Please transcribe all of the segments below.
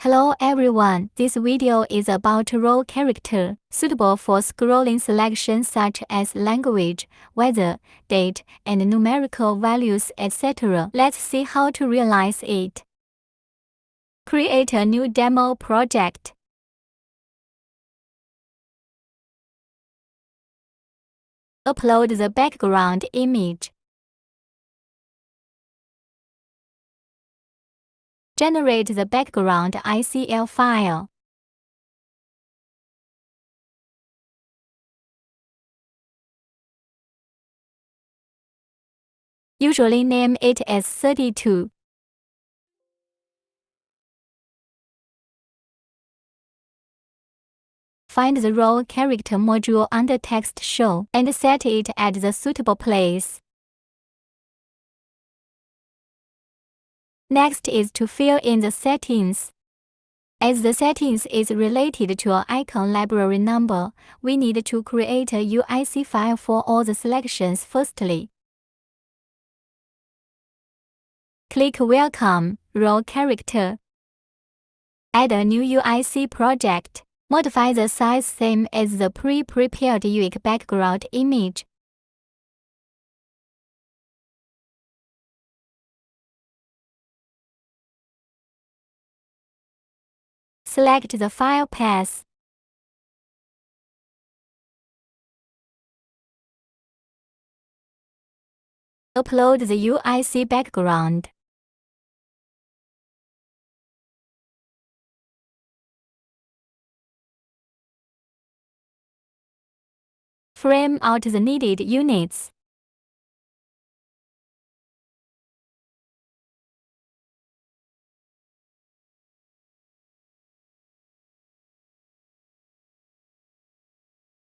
Hello everyone, this video is about row character, suitable for scrolling selections such as language, weather, date, and numerical values, etc. Let's see how to realize it. Create a new demo project. Upload the background image. Generate the background ICL file. Usually name it as 32. Find the row character module under text show and set it at the suitable place. Next is to fill in the settings. As the settings is related to an icon library number, we need to create a UIC file for all the selections firstly. Click Welcome, Row Character. Add a new UIC project. Modify the size same as the pre-prepared UIC background image. Select the file path. Upload the UIC background. Frame out the needed units.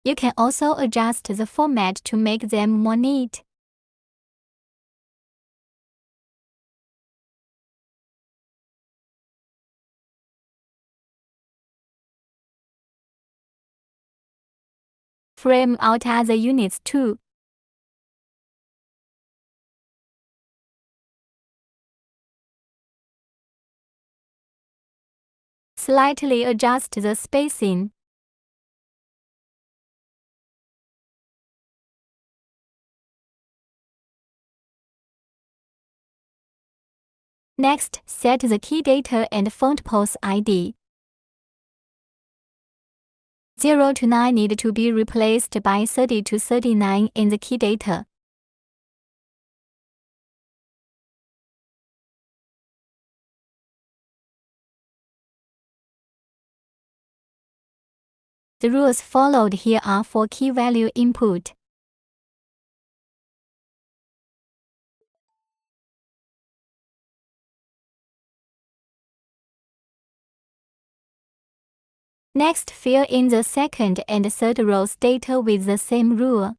You can also adjust the format to make them more neat. Frame out other units too. Slightly adjust the spacing. Next, set the key data and font pose ID. 0 to 9 need to be replaced by 30 to 39 in the key data. The rules followed here are for key value input. Next, fill in the second and third rows data with the same rule.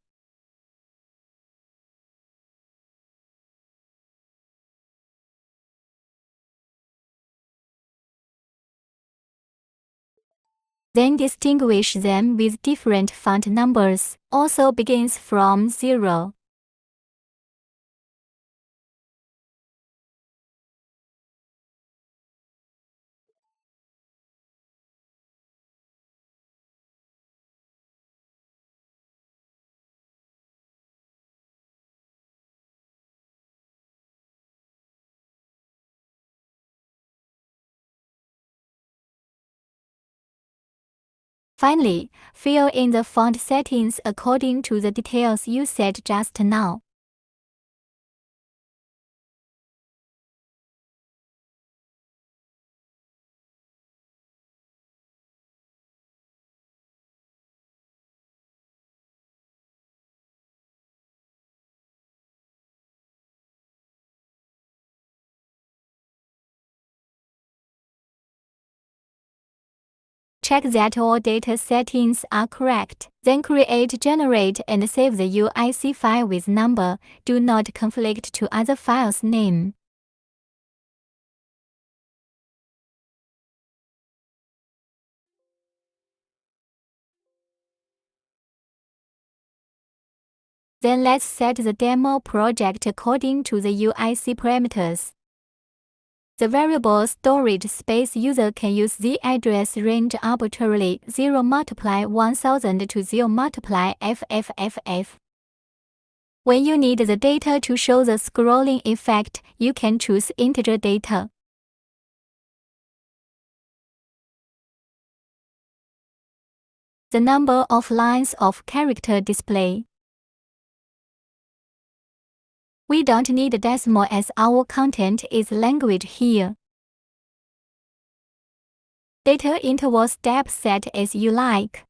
Then distinguish them with different font numbers, also begins from 0. Finally, fill in the font settings according to the details you set just now. Check that all data settings are correct. Then create, generate, and save the UIC file with number. Do not conflict to other files' name. Then let's set the demo project according to the UIC parameters. The variable storage space user can use the address range arbitrarily 0 multiply 1000 to 0 multiply FFFF. When you need the data to show the scrolling effect, you can choose integer data. The number of lines of character display. We don't need a decimal as our content is language here. Data interval step set as you like.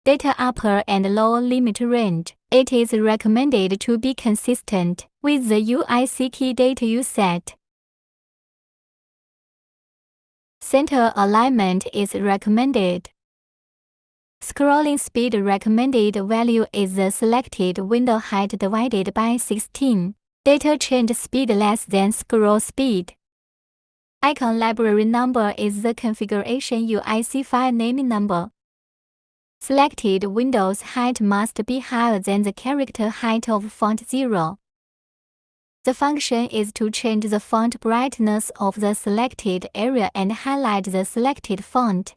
Data upper and lower limit range. It is recommended to be consistent with the UIC key data you set. Center alignment is recommended. Scrolling speed recommended value is the selected window height divided by 16. Data change speed less than scroll speed. Icon library number is the configuration UIC file name number. Selected window's height must be higher than the character height of font 0. The function is to change the font brightness of the selected area and highlight the selected font.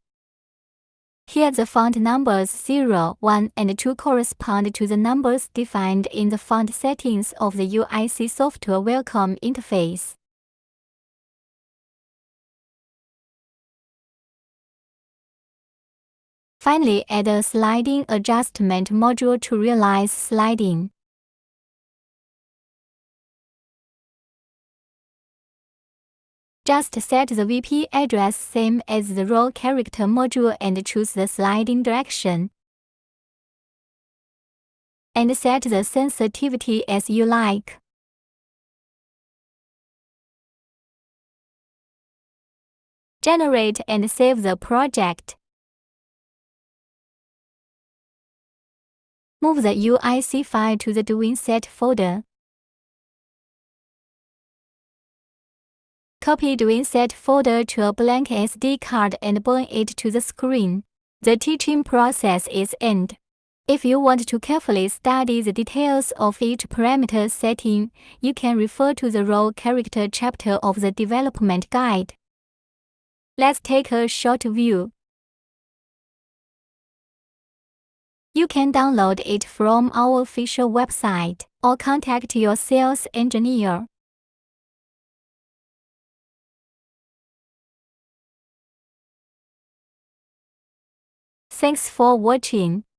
Here the font numbers 0, 1, and 2 correspond to the numbers defined in the font settings of the UIC software welcome interface. Finally, add a sliding adjustment module to realize sliding. Just set the VP address same as the raw character module and choose the sliding direction. And set the sensitivity as you like. Generate and save the project. Move the UIC file to the DWIN set folder. Copy DWIN set folder to a blank SD card and burn it to the screen. The teaching process is end. If you want to carefully study the details of each parameter setting, you can refer to the raw character chapter of the development guide. Let's take a short view. You can download it from our official website or contact your sales engineer. Thanks for watching.